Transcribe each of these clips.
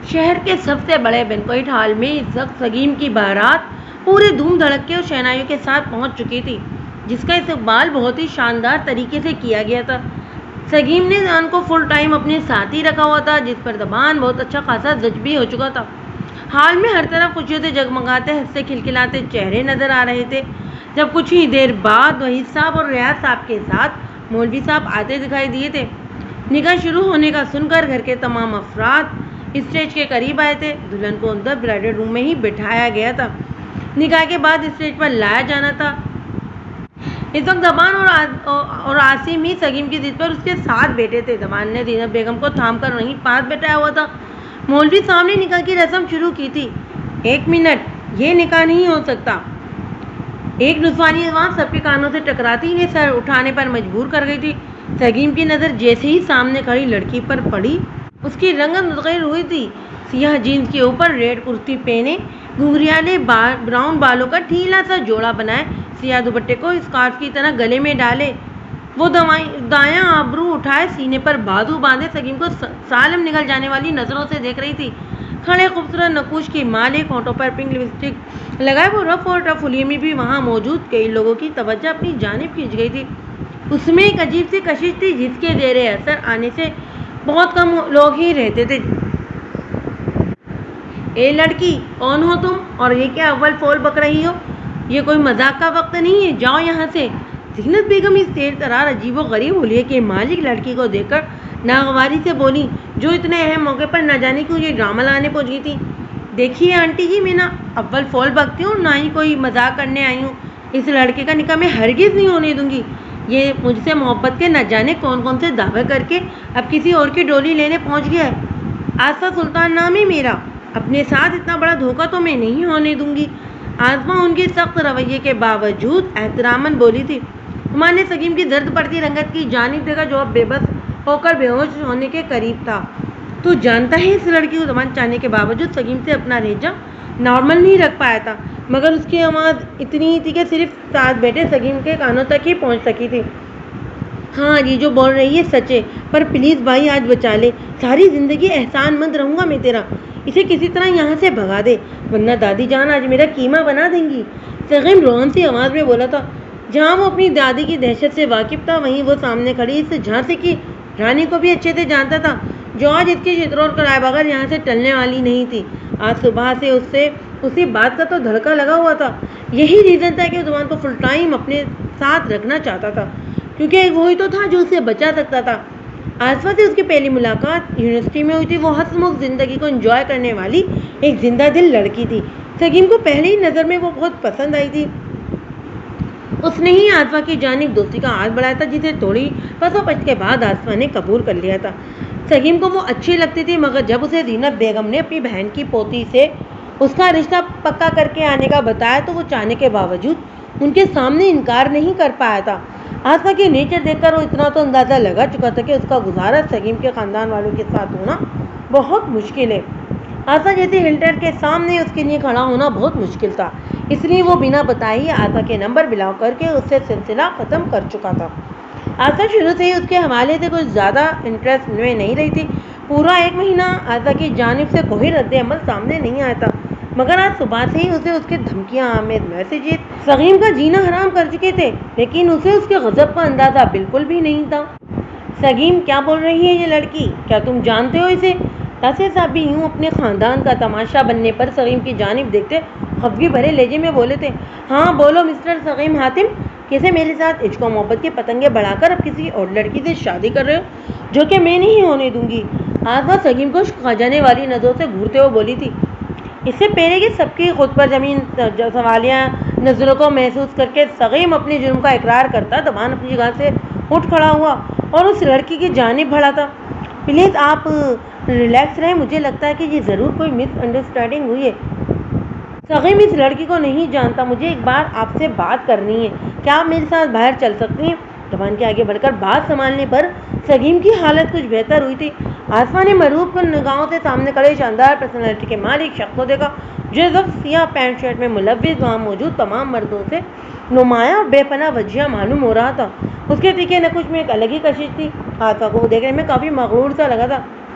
شہر کے سب سے بڑے بینکویٹ ہال میں اس وقت سگیم کی بارات پورے دھوم دھڑکے اور شہنائیوں کے ساتھ پہنچ چکی تھی، جس کا استقبال بہت ہی شاندار طریقے سے کیا گیا تھا۔ سگیم نے زان کو فل ٹائم اپنے ساتھ ہی رکھا ہوا تھا، جس پر زبان بہت اچھا خاصا زچ بھی ہو چکا تھا۔ ہال میں ہر طرف خوشیوں سے جگمگاتے ہنستے کھلکھلاتے چہرے نظر آ رہے تھے، جب کچھ ہی دیر بعد وحید صاحب اور ریاض صاحب کے ساتھ مولوی صاحب آتے دکھائی دیے تھے۔ نکاح شروع ہونے کا سن کر گھر کے تمام افراد اسٹیج کے قریب آئے تھے۔ دلہن کو اندر برائڈل روم میں ہی بٹھایا گیا تھا، نکاح کے بعد اسٹیج پر لایا جانا تھا۔ اس وقت زبان اور عاصم ہی سگیم کی ضد پر اس کے ساتھ بیٹھے تھے۔ زبان نے زینب بیگم کو تھام کر وہیں پاس بٹھایا ہوا تھا۔ مولوی صاحب نے نکاح کی رسم شروع کی تھی۔ ایک منٹ، یہ نکاح نہیں ہو سکتا۔ ایک نسوانی آواز سب کے کانوں سے ٹکراتی انہیں سر اٹھانے پر مجبور کر گئی تھی۔ سگیم کی نظر جیسے ہی سامنے کھڑی لڑکی پر پڑی، اس کی رنگت متغیر ہوئی تھی۔ سیاہ جینس کے اوپر ریڈ کرتی پہنے، گھنگریالے براؤن بالوں کا ڈھیلا سا جوڑا بنائے، سیاہ دوپٹے کو اسکارف کی طرح گلے میں ڈالے، وہ دایاں ابرو اٹھائے سینے پر بازو باندھے سگیم کو سالم نگل جانے والی نظروں سے دیکھ رہی تھی۔ کھڑے خوبصورت نقوش کی مالک، ہونٹوں پر پنک لپسٹک لگائے وہ رف اور ٹف حلیے میں بھی وہاں موجود کئی لوگوں کی توجہ اپنی جانب کھینچ گئی تھی۔ اس میں ایک عجیب سی کشش تھی جس کے زیر اثر آنے سے بہت کم لوگ ہی رہتے تھے۔ اے لڑکی، کون ہو تم اور یہ کیا اول فول بک رہی ہو؟ یہ کوئی مذاق کا وقت نہیں ہے، جاؤ یہاں سے۔ زینت بیگم اس تیر ترار عجیب و غریب حلیے کی مالک لڑکی کو دیکھ کر ناگواری سے بولی، جو اتنے اہم موقع پر نہ جانے کیوں یہ ڈرامہ لانے پہنچ گئی تھی۔ دیکھیے آنٹی جی، میں نہ اول فول بکتی ہوں نہ ہی کوئی مذاق کرنے آئی ہوں۔ اس لڑکے کا نکاح میں ہرگز نہیں ہونے دوں گی۔ یہ مجھ سے محبت کے نہ جانے کون کون سے دعوے کر کے اب کسی اور کی ڈولی لینے پہنچ گیا ہے۔ آصفہ سلطان نام ہے میرا، اپنے ساتھ اتنا بڑا دھوکہ تو میں نہیں ہونے دوں گی۔ آصفہ ان کے سخت رویے کے باوجود احتراماً بولی تھی۔ عمر نے سگیم کی زرد پڑتی رنگت کی جانب دیکھا جو اب بے بس ہو کر بے ہوش ہونے کے قریب تھا۔ تو جانتا ہے اس لڑکی کو زبان چاہنے کے باوجود سگیم سے اپنا لہجہ نارمل نہیں رکھ پایا تھا، مگر اس کی آواز اتنی تھی کہ صرف ساتھ بیٹھے سگیم کے کانوں تک ہی پہنچ سکی تھی۔ ہاں یہ جو بول رہی ہے سچ ہے، پر پلیز بھائی آج بچا لے، ساری زندگی احسان مند رہوں گا میں تیرا۔ اسے کسی طرح یہاں سے بھگا دے، ورنہ دادی جان آج میرا قیمہ بنا دیں گی۔ سگیم روحن سی آواز میں بولا تھا۔ جہاں وہ اپنی دادی کی دہشت سے واقف تھا، وہیں وہ سامنے کھڑی اس جھانسی کی رانی کو بھی اچھے سے جانتا تھا، جو آج اس کی شترور کرائے بغیر یہاں سے ٹلنے والی نہیں تھی۔ آج صبح سے اس سے اسی بات کا تو دھڑکا لگا ہوا تھا۔ یہی ریزن تھا کہ وہ زبان کو فل ٹائم اپنے ساتھ رکھنا چاہتا تھا، کیونکہ وہی تو تھا جو اسے بچا سکتا تھا۔ آصفہ سے اس کی پہلی ملاقات یونیورسٹی میں ہوئی تھی۔ وہ ہنس مکھ زندگی کو انجوائے کرنے والی ایک زندہ دل لڑکی تھی۔ سگیم کو پہلی نظر میں وہ بہت پسند آئی تھی۔ اس نے ہی آصفہ کی جانب دوستی کا ہاتھ بڑھایا تھا، جسے تھوڑی پس و پچھ کے بعد آصفہ نے قبول کر لیا تھا۔ سگیم کو وہ اچھی لگتی تھی، مگر جب اسے زینب بیگم نے اپنی بہن کی پوتی سے اس کا رشتہ پکا کر کے آنے کا بتایا تو وہ چاہنے کے باوجود ان کے سامنے انکار نہیں کر پایا تھا۔ آصفہ کی نیچر دیکھ کر وہ اتنا تو اندازہ لگا چکا تھا کہ اس کا گزارا سگیم کے خاندان والوں کے ساتھ ہونا بہت مشکل ہے۔ آصفہ جیسے ہلٹر کے سامنے اس کے لیے کھڑا ہونا بہت مشکل تھا، اس لیے وہ بنا بتائے ہی آصفہ کے نمبر بلاک کر کے اس سے سلسلہ ختم کر چکا تھا۔ آصفہ شروع سے ہی اس کے حوالے سے کچھ زیادہ انٹرسٹ میں نہیں رہی تھی۔ پورا ایک مہینہ آصفہ کی جانب سے کوئی رد عمل سامنے نہیں آیا تھا، مگر آج صبح سے ہی اسے اس کے دھمکیاں آمیز میسیجز سگیم کا جینا حرام کر چکے تھے، لیکن اسے اس کے غضب کا اندازہ بالکل بھی نہیں تھا۔ سگیم، کیا بول رہی ہے یہ لڑکی؟ کیا تم جانتے ہو اسے؟ تاثیر صاحب بھی یوں اپنے خاندان کا تماشا بننے پر سگیم کی جانب دیکھتے خفگی بھرے لہجے میں بولے تھے۔ ہاں بولو مسٹر سگیم حاتم، کیسے میرے ساتھ عشق و محبت کی پتنگیں بڑھا کر اب کسی اور لڑکی سے شادی کر رہے ہو، جو کہ میں نہیں ہونے دوں گی۔ آصفہ سگیم کو کھا جانے والی نظروں سے گھورتے ہوئے بولی تھی۔ اس سے پہلے کہ سب کی خود پر زمین سوالیہ نظروں کو محسوس کر کے سگیم اپنے جرم کا اقرار کرتا، زبان اپنی جگہ سے اٹھ کھڑا ہوا اور اس لڑکی کی جانب بڑھا تھا۔ پلیز آپ ریلیکس رہیں، مجھے لگتا ہے کہ یہ ضرور کوئی مس انڈرسٹینڈنگ ہوئی ہے۔ سگیم اس لڑکی کو نہیں جانتا، مجھے ایک بار آپ سے بات کرنی ہے، کیا آپ میرے ساتھ باہر چل سکتی ہیں؟ زبان کے آگے بڑھ کر بات سنبھالنے پر سگیم کی حالت کچھ بہتر ہوئی تھی۔ آصفہ نے مرعوب کن نگاہوں سے سامنے کھڑے شاندار پرسنالٹی کے مالک شخص کو دیکھا، جو اس وقت سیاہ پینٹ شرٹ میں ملوث وہاں موجود تمام مردوں سے نمایاں اور بے پناہ وجیہہ معلوم ہو رہا تھا۔ اس کے تیکھے نقوش میں ایک الگ ہی کشش تھی۔ آصفہ کو وہ دیکھنے میں کافی مغرور سا لگا تھا۔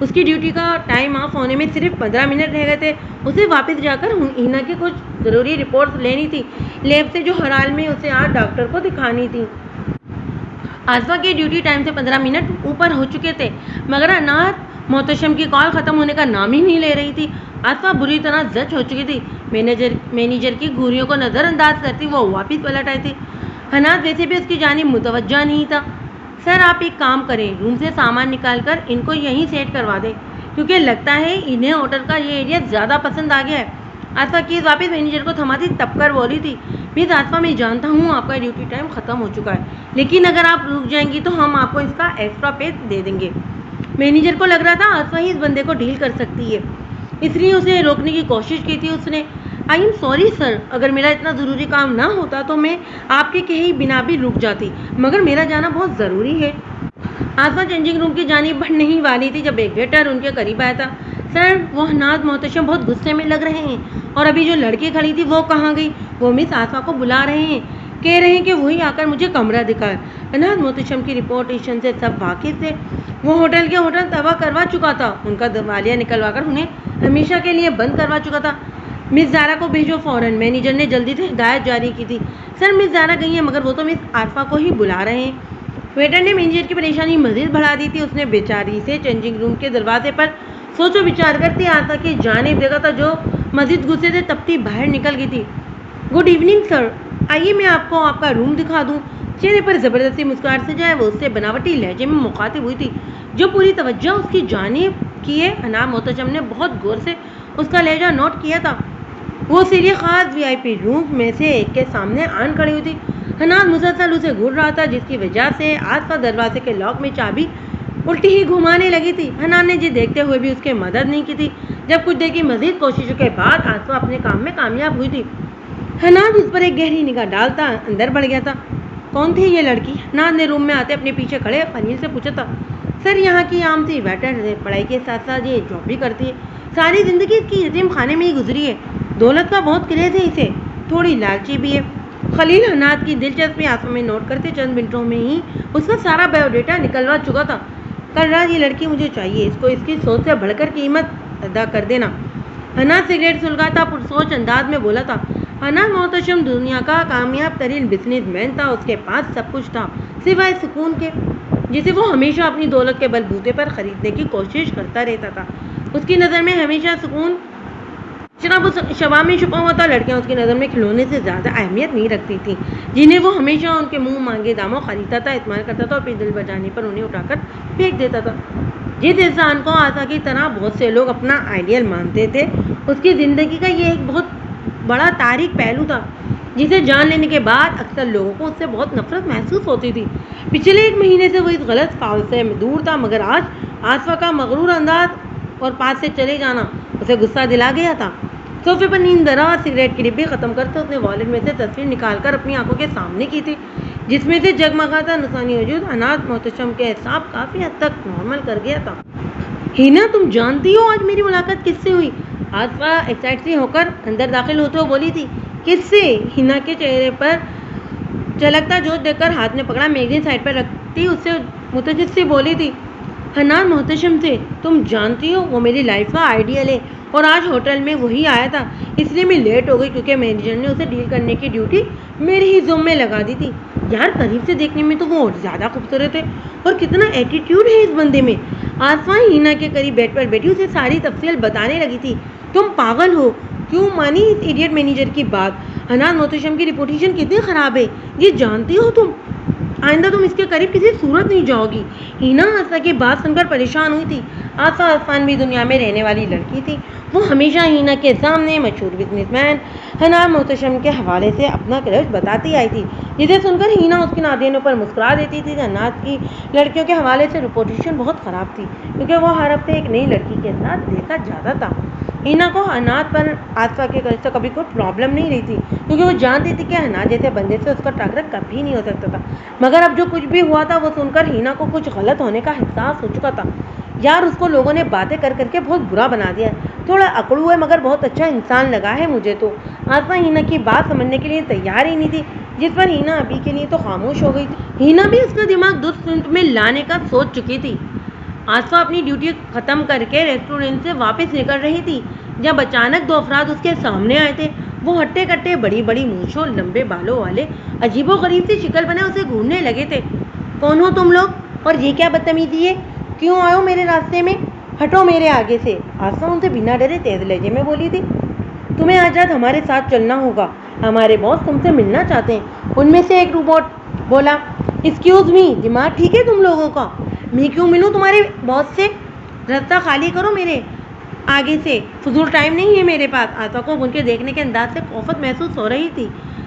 اس کی ڈیوٹی کا ٹائم آف ہونے میں صرف 15 منٹ رہ گئے تھے. اسے واپس جا کر ہینا کی کچھ ضروری رپورٹس لینی تھی لیب سے، جو ہر حال میں اسے آج ڈاکٹر کو دکھانی تھی. آصفہ کے ڈیوٹی ٹائم سے 15 منٹ اوپر ہو چکے تھے، مگر انات محتشم کی کال ختم ہونے کا نام ہی نہیں لے رہی تھی. آصفہ بری طرح زچ ہو چکی تھی. مینیجر کی گھوریوں کو نظر انداز کرتی وہ واپس پلٹ آئی تھی. حنات ویسے بھی اس کی جانب متوجہ نہیں تھا. سر آپ ایک کام کریں، روم سے سامان نکال کر ان کو یہیں سیٹ کروا دیں، کیونکہ لگتا ہے انہیں ہوٹل کا یہ ایریا زیادہ پسند آ گیا ہے. آصفہ کیز واپس مینیجر کو تھماتی تب کر بولی تھی، مس آصفہ میں جانتا ہوں آپ کا ڈیوٹی ٹائم ختم ہو چکا ہے، لیکن اگر آپ رک جائیں گی تو ہم آپ کو اس کا ایکسٹرا پے دے دیں گے. مینیجر کو لگ رہا تھا آصفہ ہی اس بندے کو ڈیل کر سکتی ہے، اس لیے اسے روکنے کی کوشش کی تھی. اس نے آئی ایم سوری سر، اگر میرا اتنا ضروری کام نہ ہوتا تو میں آپ کے کہیں بنا بھی رک جاتی، مگر میرا جانا بہت ضروری ہے. آصفہ چینجنگ روم کی جانب بڑھنے ہی والی تھی جب ایک ویٹر ان کے قریب آیا تھا. سر وہ حنات محتشم بہت غصے میں لگ رہے ہیں، اور ابھی جو لڑکی کھڑی تھی وہ کہاں گئی؟ وہ مس آصفہ کو بلا رہے ہیں، کہہ رہے ہیں کہ وہی آ کر مجھے کمرہ دکھائے. حنات محتشم کی رپورٹیشن سے سب واقف تھے. وہ ہوٹل تباہ کروا چکا تھا، ان کا دوالیہ نکلوا کر انہیں ہمیشہ کے لیے بند کروا چکا تھا. مس زارا کو بھیجو فوراً، مینیجر نے جلدی سے ہدایت جاری کی تھی. سر مس زارا گئی ہیں، مگر وہ تو مس آصفہ کو ہی بلا رہے ہیں. ویٹر نے مینیجر کی پریشانی مزید بڑھا دی تھی. اس نے بیچاری سے چینجنگ روم کے دروازے پر سوچ و بچار کرتی آصفہ کی جانب دیکھا تھا، جو مزید غصے سے تپتی باہر نکل گئی تھی. گڈ ایوننگ سر، آئیے میں آپ کو آپ کا روم دکھا دوں. چہرے پر زبردستی مسکراہٹ سے جائے وہ اس سے بناوٹی لہجے میں مخاطب ہوئی تھی، جو پوری توجہ اس کی جانب کیے. حنات محتشم نے بہت غور سے اس کا لہجہ نوٹ کیا تھا. وہ سیڑھی خاص VIP روم میں سے ایک کے سامنے آن کھڑی ہوئی تھی. حنات مسلسل اسے گھور رہا تھا، جس کی وجہ سے آصفہ دروازے کے لاک میں چابی الٹی ہی گھمانے لگی تھی. حنات نے دیکھتے ہوئے بھی اس کی مدد نہیں کی تھی. جب کچھ دیر کی مزید کوششوں کے بعد آصفہ اپنے کام میں کامیاب ہوئی تھی، حنات اس پر ایک گہری نگاہ ڈالتا اندر بڑھ گیا تھا. کون تھی یہ لڑکی؟ حنات نے روم میں آتے اپنے پیچھے کھڑے خلیل سے پوچھا تھا. سر یہاں کی عام سی ویٹر ہے، پڑھائی کے ساتھ ساتھ یہ جاب بھی کرتی ہے. ساری زندگی اس کی یتیم خانے میں ہی گزری ہے. دولت کا بہت کریز ہے اسے، تھوڑی لالچی بھی ہے. خلیل حنات کی دلچسپی آنکھوں میں نوٹ کرتے چند منٹوں میں ہی اس کا سارا بایو ڈیٹا نکلوا چکا تھا. کل رات یہ لڑکی مجھے چاہیے، اس کو اس کی سوچ سے بڑھ کر قیمت ادا کر دینا. حنات سگریٹ سلگاتا پرسوچ انداز میں بولا تھا. حنات محتشم دنیا کا کامیاب ترین بزنس مین تھا. اس کے پاس سب کچھ تھا سوائے سکون کے، جسے وہ ہمیشہ اپنی دولت کے بل بوتے پر خریدنے کی کوشش کرتا رہتا تھا. اس کی نظر میں ہمیشہ سکون شراب و شباب میں چھپا ہوا تھا. لڑکیاں اس کی نظر میں کھلونے سے زیادہ اہمیت نہیں رکھتی تھیں، جنہیں وہ ہمیشہ ان کے منہ مانگے داموں خریدتا تھا، استعمال کرتا تھا اور پھر دل بجانے پر انہیں اٹھا کر پھینک دیتا تھا. جس انسان کو آصفہ کی طرح بہت سے لوگ اپنا آئیڈیل مانتے تھے، اس کی زندگی کا یہ ایک بہت بڑا تاریخ پہلو تھا، جسے جان لینے کے بعد اکثر لوگوں کو اس سے بہت نفرت محسوس ہوتی تھی. پچھلے 1 مہینے سے وہ اس غلط فال سے دور تھا، مگر آج آصفہ کا مغرور انداز اور پاس سے چلے جانا اسے غصہ دلا گیا تھا. صوفے پر نیند دراز سگریٹ کی ڈبی ختم کرتے اس نے والیٹ میں سے تصویر نکال کر اپنی آنکھوں کے سامنے کی تھی، جس میں سے جگمگاتا نسوانی وجود حنات محتشم کے حساب کافی حد تک نارمل کر گیا تھا. ہینا تم جانتی ہو آج میری ملاقات کس سے ہوئی؟ آصفہ ایکسائٹ سی ہو کر اندر داخل ہوتے ہوئے بولی تھی. کس سے؟ ہینا کے چہرے پر چلکتا جوش دیکھ کر ہاتھ میں پکڑا میگزین سائڈ پر رکھتی اس سے متجسس سی بولی تھی. حنات محتشم سے. تم جانتی ہو وہ میری لائف کا آئیڈیل ہے، اور آج ہوٹل میں وہی آیا تھا، اس لیے میں لیٹ ہو گئی کیونکہ مینیجر نے اسے ڈیل کرنے کی ڈیوٹی میرے ہی ذمے لگا دی تھی. یار قریب سے دیکھنے میں تو وہ اور زیادہ خوبصورت ہے، اور کتنا ایٹیٹیوڈ ہے اس بندے میں. آصفہ ہینا کے قریب بیڈ پر بیٹھی اسے ساری تفصیل بتانے لگی تھی. تم پاگل ہو، کیوں مانی اس ایڈیٹ مینیجر کی بات؟ حنات محتشم کی رپوٹیشن کتنی خراب ہے یہ جانتی ہو تم؟ آئندہ تم اس کے قریب کسی صورت نہیں جاؤ گی. ہینا آصفہ کی بات سن کر پریشان ہوئی تھی. آصفہ افسانوی دنیا میں رہنے والی لڑکی تھی. وہ ہمیشہ ہینا کے سامنے مشہور بزنس مین حنات محتشم کے حوالے سے اپنا کرش بتاتی آئی تھی، جسے سن کر ہینا اس کی نادینوں پر مسکرا دیتی تھی. حنات کی لڑکیوں کے حوالے سے رپوٹیشن بہت خراب تھی، کیونکہ وہ ہر ہفتے ایک نئی لڑکی کے ساتھ دیکھا جاتا تھا. ہینا کو حنات پر آصفہ کے کرش سے کبھی کوئی پرابلم نہیں رہی تھی، کیونکہ وہ جانتی تھی کہ حنات جیسے بندے سے اس کا ٹاکرا کبھی نہیں ہو سکتا تھا. مگر اب جو کچھ بھی ہوا تھا وہ سن کر ہینا کو کچھ غلط ہونے کا احساس ہو چکا تھا. یار اس کو لوگوں نے باتیں کر کر کے بہت برا بنا دیا ہے. تھوڑا اکڑو ہے مگر بہت اچھا انسان لگا ہے مجھے تو. آصفہ ہینا کی بات سمجھنے کے لیے تیار ہی نہیں تھی، جس پر ہینا ابھی کے لیے تو خاموش ہو گئی تھی. ہینا بھی اس کا دماغ درست سمت میں لانے کا سوچ چکی تھی. آصفہ اپنی ڈیوٹی ختم کر کے ریسٹورینٹ سے واپس نکل رہی تھی جب اچانک دو افراد اس کے سامنے آئے تھے۔ وہ ہٹے کٹے بڑی بڑی مونچھوں لمبے بالوں والے عجیب و غریب سی شکل بنے اسے گھورنے لگے تھے۔ کون ہو تم لوگ اور یہ کیا بدتمیزی ہے؟ کیوں آئے ہو میرے راستے میں؟ ہٹو میرے آگے سے، آصفہ ان سے بنا ڈرے تیز لہجے میں بولی تھی۔ تمہیں آج رات ہمارے ساتھ چلنا ہوگا، ہمارے باس تم سے ملنا چاہتے ہیں، ان میں سے ایک روبوٹ بولا۔ ایکسکیوز می، دماغ ٹھیک ہے تم لوگوں کا؟ میں کیوں ملوں تمہارے باس سے؟ راستہ خالی کرو میرے آگے سے، فضول ٹائم نہیں ہے میرے پاس۔ آصفہ کو ان کے دیکھنے کے انداز سے خوفت محسوس ہو رہی تھی۔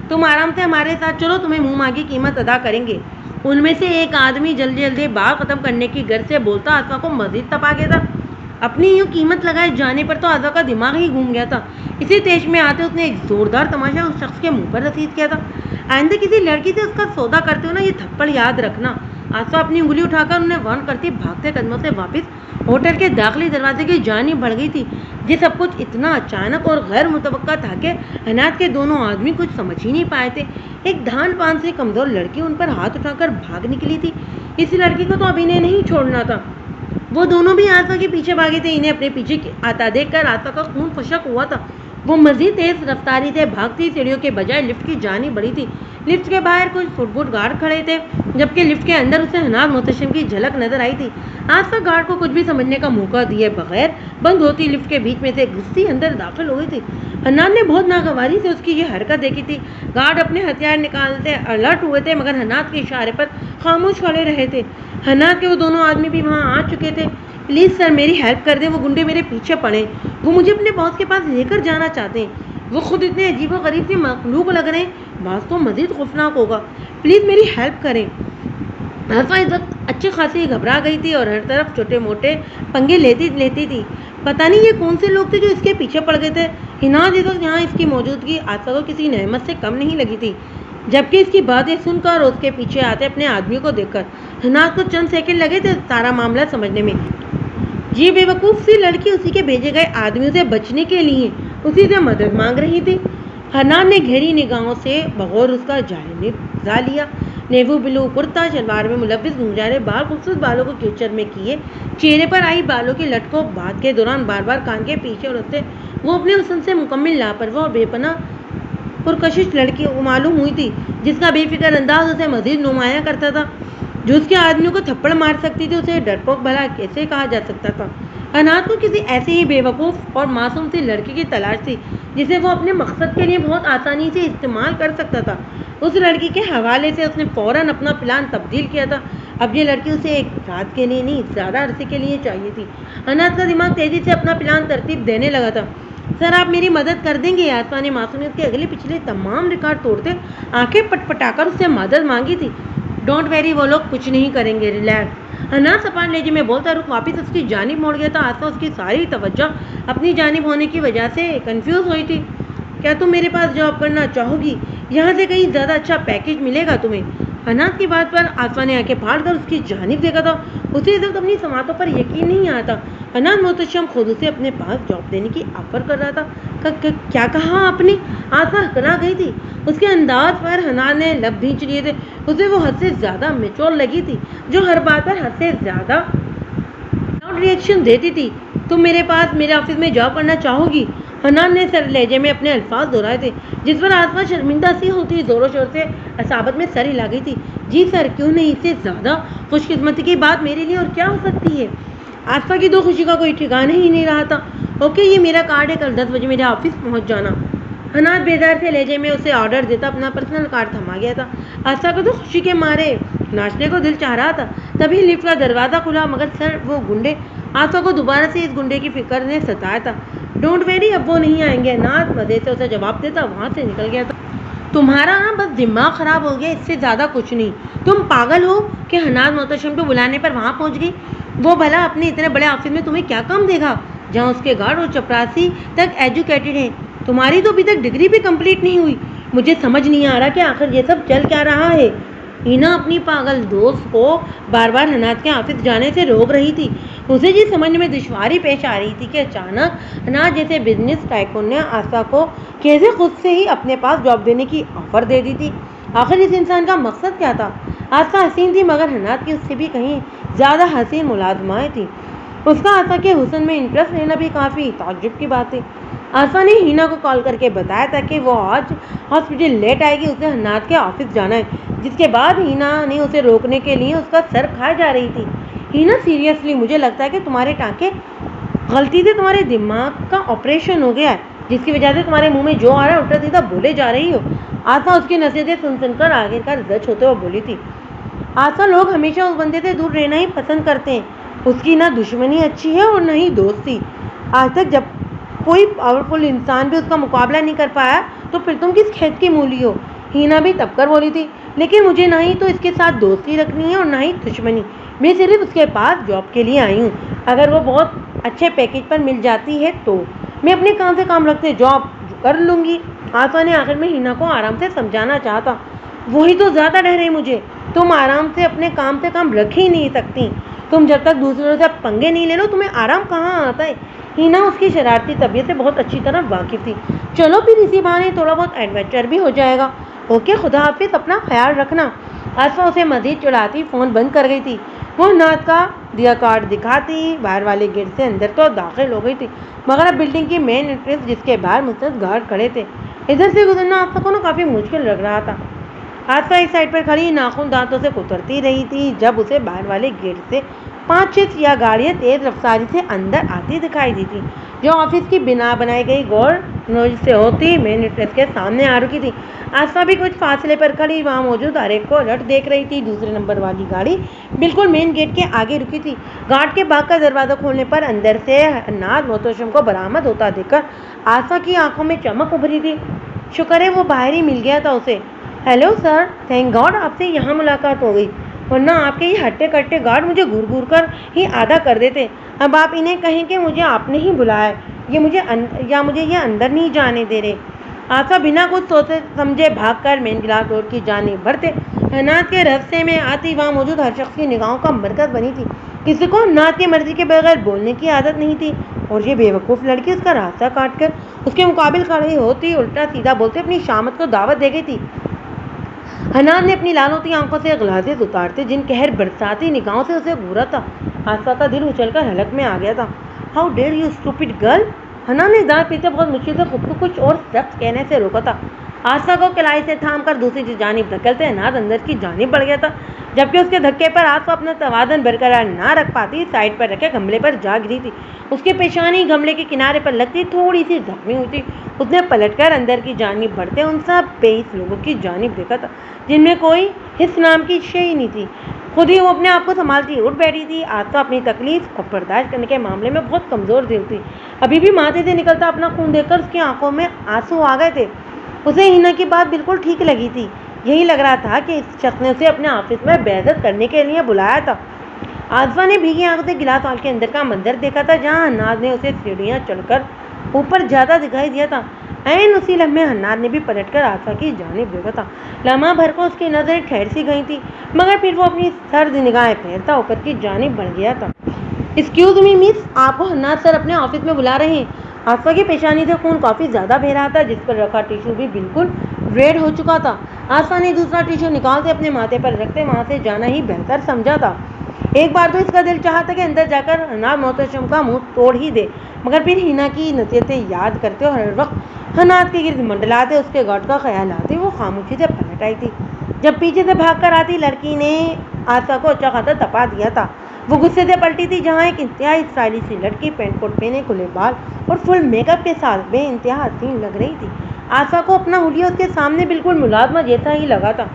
تم آرام سے ہمارے ساتھ چلو، تمہیں منہ مانگی قیمت ادا کریں گے۔ ان میں سے ایک آدمی جلدی جلدی بات ختم کرنے کی غرض سے بولتا آصفہ کو مزید تپا گیا تھا۔ اپنی یوں قیمت لگائے جانے پر تو آصفہ کا دماغ ہی گھوم گیا تھا۔ اسی تیش میں آتے اس نے ایک زوردار تماشا اس شخص کے منہ پر رسید کیا تھا۔ آئندہ کسی لڑکی سے اس کا سودا کرتے ہو نا، یہ تھپڑ یاد رکھنا۔ آصفہ اپنی انگلی اٹھا کر انہیں وارن کرتی بھاگتے قدموں سے واپس ہوٹل کے داخلی دروازے کی جانب بڑھ گئی تھی۔ یہ سب کچھ اتنا اچانک اور غیر متوقع تھا کہ حنات کے دونوں آدمی کچھ سمجھ ہی نہیں پائے تھے۔ ایک دھان پان سے کمزور لڑکی ان پر ہاتھ اٹھا کر بھاگ نکلی تھی۔ اس لڑکی کو تو اب انہیں نہیں چھوڑنا تھا۔ وہ دونوں بھی آصفہ کے پیچھے بھاگے تھے۔ انہیں اپنے پیچھے آتا دیکھ کر آصفہ کا خون خشک ہوا تھا۔ وہ مزید تیز رفتاری سے بھاگتی سیڑھیوں کے بجائے لفٹ کی جانب بڑھی تھی۔ لفٹ کے باہر کچھ فٹ بوٹ گارڈ کھڑے تھے جبکہ لفٹ کے اندر اسے حنات محتشم کی جھلک نظر آئی تھی۔ آصفہ گارڈ کو کچھ بھی سمجھنے کا موقع دیے بغیر بند ہوتی لفٹ کے بیچ میں سے گھستی اندر داخل ہو گئی تھی۔ حنات نے بہت ناگواری سے اس کی یہ حرکت دیکھی تھی۔ گارڈ اپنے ہتھیار نکالتے الرٹ ہوئے تھے مگر حنات کے اشارے پر خاموش کھڑے رہے تھے۔ حنات کے وہ دونوں آدمی بھی وہاں آ چکے تھے۔ پلیز سر میری ہیلپ کر دیں، وہ گنڈے میرے پیچھے پڑے، وہ مجھے اپنے باس کے پاس لے کر جانا چاہتے ہیں۔ وہ خود اتنے عجیب و غریب سی مخلوق لگ رہے ہیں، باس تو مزید خوفناک ہوگا، پلیز میری ہیلپ کریں۔ آصفہ اس وقت اچھی خاصی گھبرا گئی تھی اور ہر طرف چھوٹے موٹے پنگے لیتی تھی۔ پتہ نہیں یہ کون سے لوگ تھے جو اس کے پیچھے پڑ گئے تھے۔ حنات اس وقت یہاں اس کی موجودگی آصفہ کو کسی نعمت سے کم نہیں لگی تھی، جبکہ اس کی باتیں سن کر اور اس کے پیچھے آتے اپنے آدمی کو دیکھ کر حنات کو چند سیکنڈ لگے تھے سارا معاملہ سمجھنے میں۔ یہ بے وقوف سی لڑکی اسی کے بھیجے گئے آدمیوں سے بچنے کے لیے اسی سے مدد مانگ رہی تھی۔ حنات نے گہری نگاہوں سے بغور اس کا جائزہ لیا۔ نیوی بلو کرتا شلوار میں ملوث گنجارے بال خوبصورت بالوں کو کیچڑ میں کیے، چہرے پر آئی بالوں کی لٹ کو بات کے دوران بار بار کان کے پیچھے اڑتے وہ اپنے حسن سے مکمل لاپرواہ اور بے پناہ پرکشش لڑکی معلوم ہوئی تھی جس کا بے فکر انداز اسے مزید نمایاں کرتا تھا۔ جو اس کے آدمیوں کو تھپڑ مار سکتی تھی اسے ڈرپوک بھلا کیسے کہا جا سکتا تھا؟ حنات کو کسی ایسے ہی بے وقوف اور معصوم سی لڑکی کی تلاش تھی جسے وہ اپنے مقصد کے لیے بہت آسانی سے استعمال کر سکتا تھا۔ اس لڑکی کے حوالے سے اس نے فوراً اپنا پلان تبدیل کیا تھا۔ اب یہ لڑکی اسے ایک رات کے لیے نہیں زیادہ عرصے کے لیے چاہیے تھی۔ حنات کا دماغ تیزی سے اپنا پلان ترتیب دینے لگا تھا۔ سر آپ میری مدد کر دیں گے؟ آصفہ نے معصومیت کے اگلے پچھلے تمام ریکارڈ توڑتے آنکھیں پٹ پٹا کر اس سے مدد مانگی تھی۔ ڈونٹ ویری، وہ لوگ کچھ نہیں کریں گے، ریلیکس۔ حنات سپاٹ لہجے میں بولتا رخ واپس اس کی جانب موڑ گیا تھا۔ آصفہ اس کی ساری توجہ اپنی جانب ہونے کی وجہ سے کنفیوز ہوئی تھی۔ کیا تم میرے پاس جاب کرنا چاہو گی؟ یہاں سے کہیں زیادہ اچھا پیکیج ملے گا تمہیں۔ حنات کی بات پر آصفہ نے آنکھیں پھاڑ کر اس کی جانب دیکھا تھا۔ اسے اس وقت اپنی سماعتوں پر یقین نہیں آتا۔ حنات محتشم خود اسے اپنے پاس جاب دینے کی آفر کر رہا تھا۔ کیا کہا آپ نے؟ آصفہ ہکرا گئی تھی۔ اس کے انداز پر حنات نے لب بھینچ لیے تھے۔ اسے وہ حد سے زیادہ میچور لگی تھی جو ہر بات پر حد سے زیادہ ری ایکشن دیتی تھی۔ تم میرے پاس میرے آفس میں جاب کرنا چاہو گی؟ حنات نے سر لہجے میں اپنے الفاظ دہرائے تھے جس پر آصفہ شرمندہ سی ہوتی زور و شور سے اصابت میں سر ہلا گئی تھی۔ جی سر، کیوں نہیں؟ اس سے زیادہ خوش قسمتی کی بات میرے لیے اور کیا ہو سکتی ہے؟ آصفہ کی تو خوشی کا کوئی ٹھکانہ ہی نہیں رہا تھا۔ اوکے، یہ میرا کارڈ ہے، کل 10 بجے میرے آفس پہنچ جانا۔ حنات بیدار سے لہجے میں اسے آرڈر دیتا اپنا پرسنل کارڈ تھما گیا تھا۔ آصفہ کو تو خوشی کے مارے ناچنے کو دل چاہ رہا تھا۔ تبھی لفٹ کا دروازہ کھلا مگر سر وہ گنڈے، آصفہ کو دوبارہ سے اس گنڈے کی فکر نے ستایا تھا۔ ڈونٹ ویری، اب وہ نہیں آئیں گے۔ حنات مزے سے اسے جواب دیتا وہاں سے نکل گیا تھا۔ تمہارا نا بس دماغ خراب ہو گیا، اس سے زیادہ کچھ نہیں۔ تم پاگل ہو کہ حنات محتشم کو بلانے پر وہاں پہنچ گئی؟ وہ بھلا اپنے اتنے بڑے آفس میں تمہیں کیا کام دے گا جہاں اس کے گارڈ اور چپراسی تک ایجوکیٹڈ ہیں؟ تمہاری تو ابھی تک ڈگری بھی کمپلیٹ نہیں ہوئی۔ مجھے سمجھ نہیں آ رہا کہ آخر یہ سب چل کیا رہا ہے۔ اینا اپنی پاگل دوست کو بار بار حنات کے آفس جانے سے روک رہی تھی۔ اسے یہ سمجھنے میں دشواری پیش آ رہی تھی کہ اچانک حنات جیسے بزنس ٹائکون نے آصفہ کو کیسے خود سے ہی اپنے پاس جاب دینے کی آفر دے دی تھی۔ آخر اس انسان کا مقصد کیا تھا؟ آصفہ حسین تھی مگر حنات کی اس سے بھی کہیں زیادہ حسین ملازمائیں تھیں۔ اس کا آسا کے حسن میں انٹرسٹ لینا بھی کافی تعجب کی بات ہے۔ آسا نے ہینا کو کال کر کے بتایا تھا کہ وہ آج ہاسپٹل لیٹ آئے گی، اسے حناد کے آفس جانا ہے، جس کے بعد ہینا نے اسے روکنے کے لیے اس کا سر کھائے جا رہی تھی۔ ہینا سیریسلی، مجھے لگتا ہے کہ تمہارے ٹانکے غلطی سے تمہارے دماغ کا آپریشن ہو گیا ہے، جس کی وجہ سے تمہارے منہ میں جو آ رہا ہے الٹا سیدھا بولے جا رہی ہو۔ آسا اس کی نصیحتیں سن کر آخرکار زچ ہوتے ہوئے بولی تھی، آسا لوگ ہمیشہ اس بندے سے دور رہنا ہی پسند کرتے ہیں، اس کی نہ دشمنی اچھی ہے اور نہ ہی دوستی۔ آج تک جب کوئی پاورفل انسان بھی اس کا مقابلہ نہیں کر پایا تو پھر تم کس کھیت کی مولی ہو۔ ہینا بھی تب کر بولی تھی، لیکن مجھے نہ ہی تو اس کے ساتھ دوستی رکھنی ہے اور نہ ہی دشمنی، میں صرف اس کے پاس جاب کے لیے آئی ہوں، اگر وہ بہت اچھے پیکیج پر مل جاتی ہے تو میں اپنے کام سے کام رکھتے جاب کر لوں گی۔ آسا نے آخر میں ہینا کو آرام سے سمجھانا چاہتا، وہی تو زیادہ ڈر ہے مجھے، تم آرام سے اپنے کام سے کام رکھ ہی نہیں سکتی، تم جب تک دوسروں سے پنگے نہیں لے لو تمہیں آرام کہاں آتا ہے۔ ہینا اس کی شرارتی طبیعت سے بہت اچھی طرح واقف تھی۔ چلو پھر اسی بہانے تھوڑا بہت ایڈونچر بھی ہو جائے گا۔ اوکے، خدا حافظ، اپنا خیال رکھنا۔ آسا اسے مزید چڑھاتی فون بند کر گئی تھی۔ وہ حناد کا دیا کارڈ دکھاتی باہر والے گیٹ سے اندر تو داخل ہو گئی تھی، مگر اب بلڈنگ کی مین انٹرنس جس کے باہر مستعد گارڈ کھڑے تھے، ادھر سے گزرنا آسا کو کافی مشکل لگ رہا تھا۔ آسا اس سائڈ پر کھڑی ناخن دانتوں سے کترتی رہی تھی جب اسے باہر والے گیٹ سے 5-6 سیاہ گاڑیاں تیز رفتاری سے اندر آتی دکھائی دی تھی، جو آفس کی بنا بنائی گئی گول نوز سے ہوتی مین انٹرنس کے سامنے آ رکی تھی۔ آسا بھی کچھ فاصلے پر کھڑی وہاں موجود ہر ایک کو الٹ دیکھ رہی تھی۔ دوسرے نمبر والی گاڑی بالکل مین گیٹ کے آگے رکی تھی۔ گارڈ کے باغ کا دروازہ کھولنے پر اندر سے حناد محتشم کو برآمد ہوتا دیکھ کر آسا کی آنکھوں میں چمک ابھری تھی۔ شکر ہے وہ باہر ہی مل گیا تھا اسے۔ ہیلو سر، تھینک گاڈ آپ سے یہاں ملاقات ہو گئی، ورنہ آپ کے یہ ہٹے کٹے گارڈ مجھے گھور گھور کر ہی آدھا کر دیتے۔ اب آپ انہیں کہیں کہ مجھے آپ نے ہی بلایا ہے، مجھے یہ اندر نہیں جانے دے رہے۔ آسا بنا کچھ سوچے سمجھے بھاگ کر مین گلاس ڈور کی جانب بڑھتے حناد کے رستے میں آتی وہاں موجود ہر شخص کی نگاہوں کا مرکز بنی تھی۔ کسی کو حناد کی مرضی کے بغیر بولنے کی عادت نہیں تھی، اور یہ بے وقوف لڑکی اس کا راستہ کاٹ کر اس کے مقابل کھڑی ہوتی، الٹا سیدھا بولتے اپنی شامت کو دعوت دے گئی تھی۔ حناد نے اپنی لال ہوتی آنکھوں سے غلازت اتارتے جن قہر برساتی نگاہوں سے اسے گھورا تھا، آسا کا دل اچھل کر حلق میں آ گیا تھا۔ How dare you stupid girl! حناد نے دانت پیتے بہت مشکل سے خود کو کچھ اور سخت کہنے سے روکا تھا۔ آسا کو کلائی سے تھام کر دوسری جانب دھکیلتے حناد اندر کی جانب بڑھ گیا تھا، جبکہ اس کے دھکے پر آسا اپنا توازن برقرار نہ رکھ پاتی سائڈ پر رکھے گملے پر جا گری تھی۔ اس کی پیشانی گملے کے کنارے پر لگتی تھوڑی سی زخمی ہوئی تھی۔ اس نے پلٹ کر اندر کی جانب بڑھتے ان سب بے حس لوگوں کی جانب دیکھا تھا جن میں کوئی حس نام کی شے ہی نہیں تھی۔ خود ہی وہ اپنے آپ کو سنبھالتی اٹھ بیٹھی تھی۔ آسا اپنی تکلیف اور برداشت کرنے کے معاملے میں بہت کمزور دل تھی۔ ابھی بھی ماتھے سے نکلتا اپنا خون دیکھ کر اس کی آنکھوں میں آنسو آ گئے تھے۔ اسے ہینا کی بات بالکل ٹھیک لگی تھی، یہی لگ رہا تھا کہ اس شخص نے اسے اپنے آفس میں بے عزت کرنے کے لیے بلایا تھا۔ آسا نے بھیگی آنکھوں سے گلاس ہال کے اندر کا منظر دیکھا تھا، جہاں حناد نے اسے سیڑھیاں چڑھ کر اوپر جاتا دکھائی دیا تھا۔ عین اسی لمحے حناد نے بھی پلٹ کر آسا کی جانب دیکھا تھا۔ لمحہ بھر کو اس کی نظریں ٹھہر سی گئی تھی، مگر پھر وہ اپنی سرد نگاہیں پھیرتا اوپر کی جانب بڑھ گیا تھا۔ ایکسکیوز می مس، آپ کو حناد سر اپنے آفس میں بلا رہے ہیں۔ آسا کی پیشانی سے خون کافی زیادہ بہہ رہا تھا، جس پر رکھا ٹیشو بھی بالکل ریڈ ہو چکا تھا۔ آسا نے دوسرا ٹیشو نکالتے اپنے ماتھے پر رکھتے وہاں سے جانا ہی بہتر سمجھا تھا۔ ایک بار تو اس کا دل چاہا تھا کہ اندر جا کر حناد محتشم کا منہ توڑ ہی دے، مگر پھر ہینا کی نصیحتیں یاد کرتے اور ہر وقت حناد کے گرد منڈلاتے اس کے گارڈ کا خیال آتے وہ خاموشی سے پلٹ آئی تھی۔ جب پیچھے سے بھاگ کر آتی لڑکی نے آسا کو اچھا خاصا تپا دیا تھا، وہ غصے سے پلٹی تھی، جہاں ایک انتہائی اسٹائلش سی لڑکی پینٹ کوٹ پہنے کھلے بال اور فل میک اپ کے ساتھ بے انتہا حسین لگ رہی تھی۔ آسا کو اپنا حلیہ اس کے سامنے بالکل ملازمہ جیسا ہی لگا تھا۔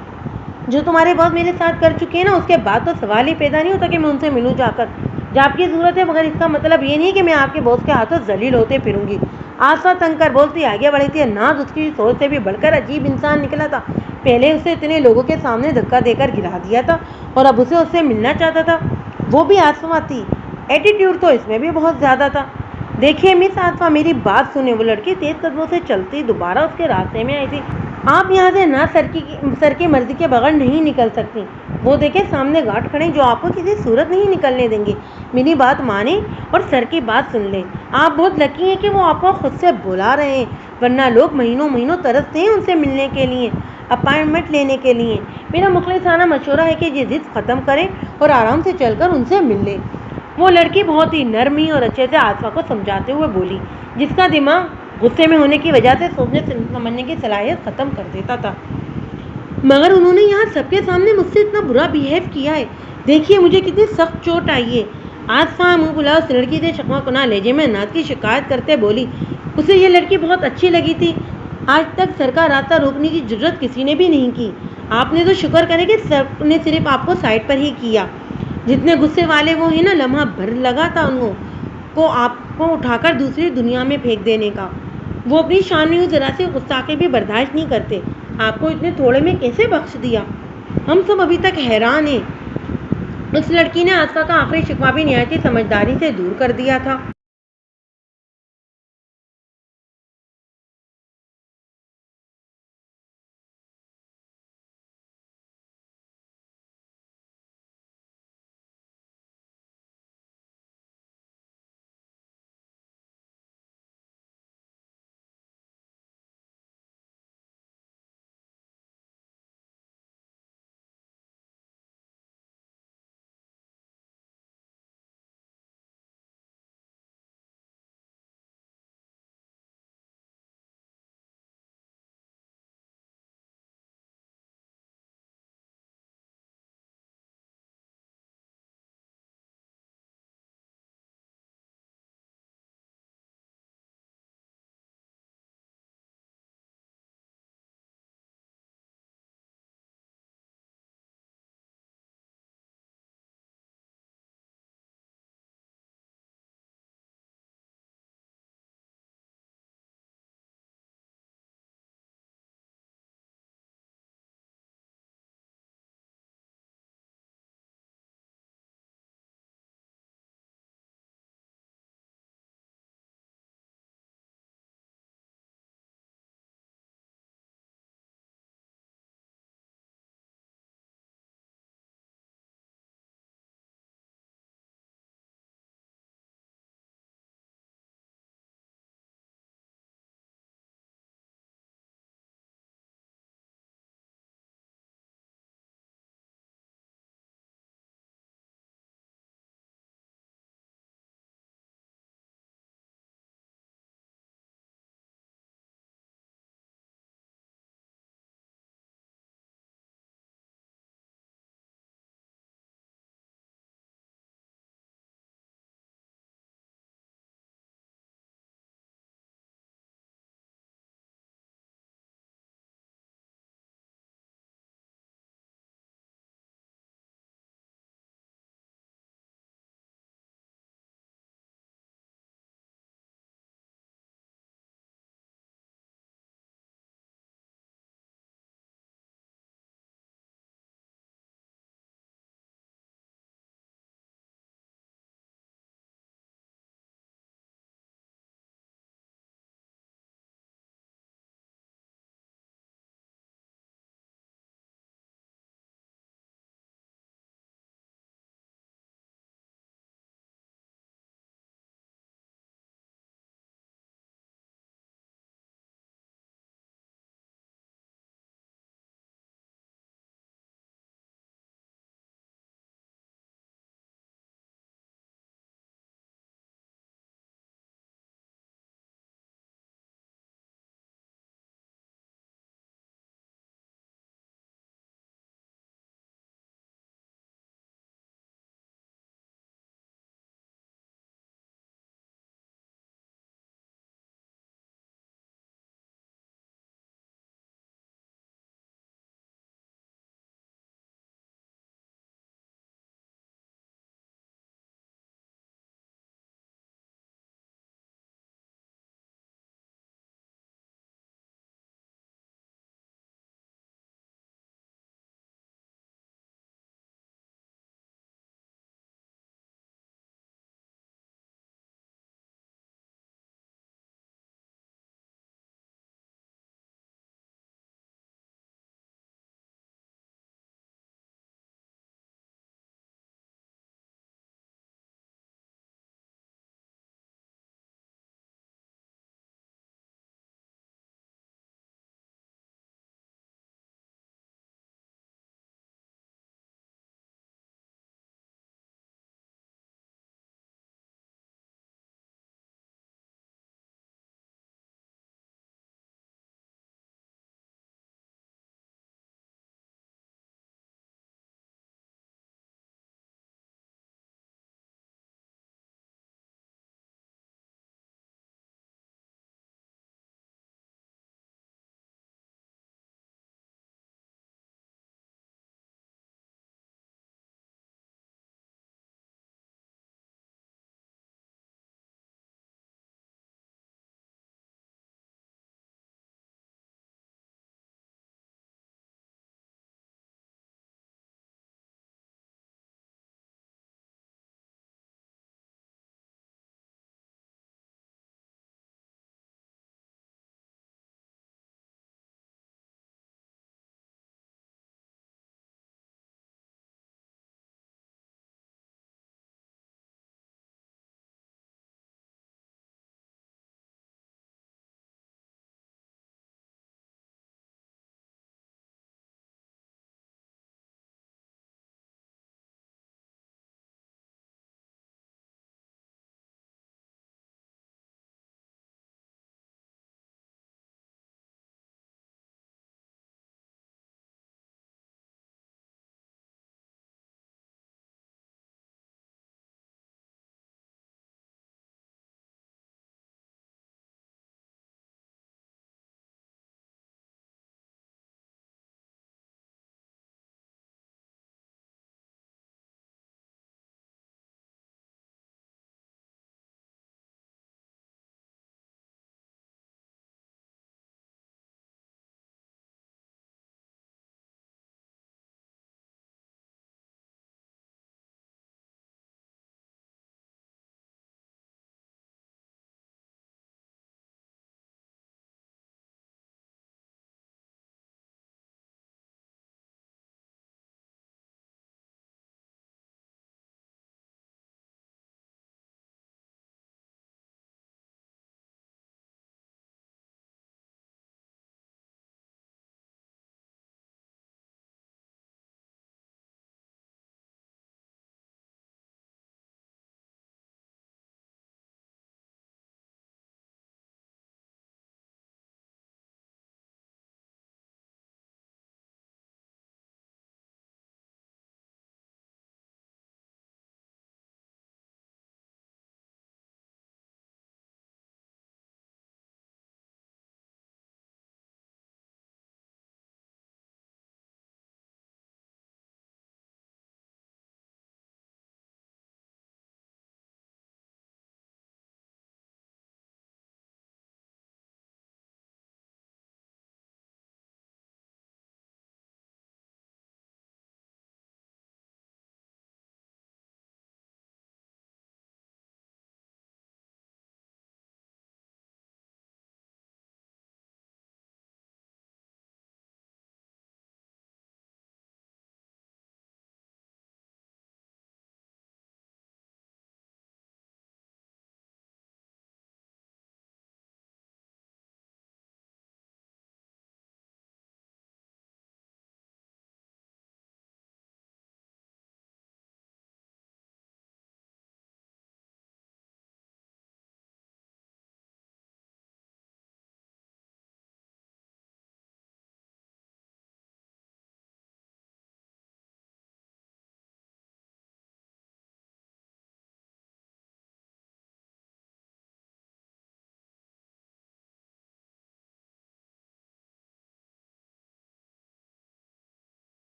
جو تمہارے باس میرے ساتھ کر چکے ہیں نا، اس کے بعد تو سوال ہی پیدا نہیں ہوتا کہ میں ان سے ملوں جا کر۔ جاب کی ضرورت ہے، مگر اس کا مطلب یہ نہیں کہ میں آپ کے باس کے ہاتھوں ذلیل ہوتے پھروں گی۔ آسا تنگ کر بولتی آگے بڑھی تھی۔ حناد اس کی سوچ سے بھی بڑھ کر عجیب انسان نکلا تھا۔ پہلے اسے اتنے لوگوں کے سامنے دھکا دے کر گرا دیا تھا، اور اب اسے اس سے ملنا چاہتا تھا، وہ بھی آسما تھی۔ ایٹیٹیوڈ تو اس میں بھی بہت زیادہ تھا۔ دیکھیے مس آسما، میری بات سنیں۔ وہ لڑکی تیز قدموں سے چلتی دوبارہ اس کے راستے میں آئی تھی۔ آپ یہاں سے نہ سر کی مرضی کے بغیر نہیں نکل سکتی۔ وہ دیکھیں سامنے گارڈ کھڑے جو آپ کو کسی صورت نہیں نکلنے دیں گے۔ میری بات مانیں اور سر کی بات سن لیں۔ آپ بہت لکی ہیں کہ وہ آپ کو خود سے بلا رہے ہیں، ورنہ لوگ مہینوں ترستے ہیں ان سے ملنے کے لیے۔ اپائنٹمنٹ لینے کے لیے۔ میرا مخلصانہ مشورہ ہے کہ یہ ضد ختم کریں اور آرام سے چل کر ان سے مل لیں۔ وہ لڑکی بہت ہی نرمی اور اچھے سے آصفہ کو سمجھاتے ہوئے بولی، جس کا دماغ غصے میں ہونے کی وجہ سے سوچنے سمجھنے کی صلاحیت ختم کر دیتا تھا۔ مگر انہوں نے یہاں سب کے سامنے مجھ سے اتنا برا بیہیو کیا ہے، دیکھیے مجھے کتنی سخت چوٹ آئی ہے۔ آصفہ منہ پھلا اس لڑکی سے شکوہ کناں لہجے میں ناز کی شکایت کرتے بولی، اسے یہ لڑکی بہت اچھی لگی تھی، آج تک سر کا راستہ روکنے کی جرت کسی نے بھی نہیں کی۔ آپ نے تو شکر کرے کہ سر نے صرف آپ کو سائڈ پر ہی کیا۔ جتنے غصے والے وہ ہیں نا، لمحہ بھر لگا تھا انہوں کو آپ کو اٹھا کر دوسری دنیا میں پھینک دینے کا۔ وہ اپنی شان میں ذرا سی گستاخی بھی برداشت نہیں کرتے، آپ کو اتنے تھوڑے میں کیسے بخش دیا؟ ہم سب ابھی تک حیران ہیں۔ اس لڑکی نے آصفہ کا آخری شکوہ بھی نہایت ہی سمجھداری سے دور کر دیا تھا۔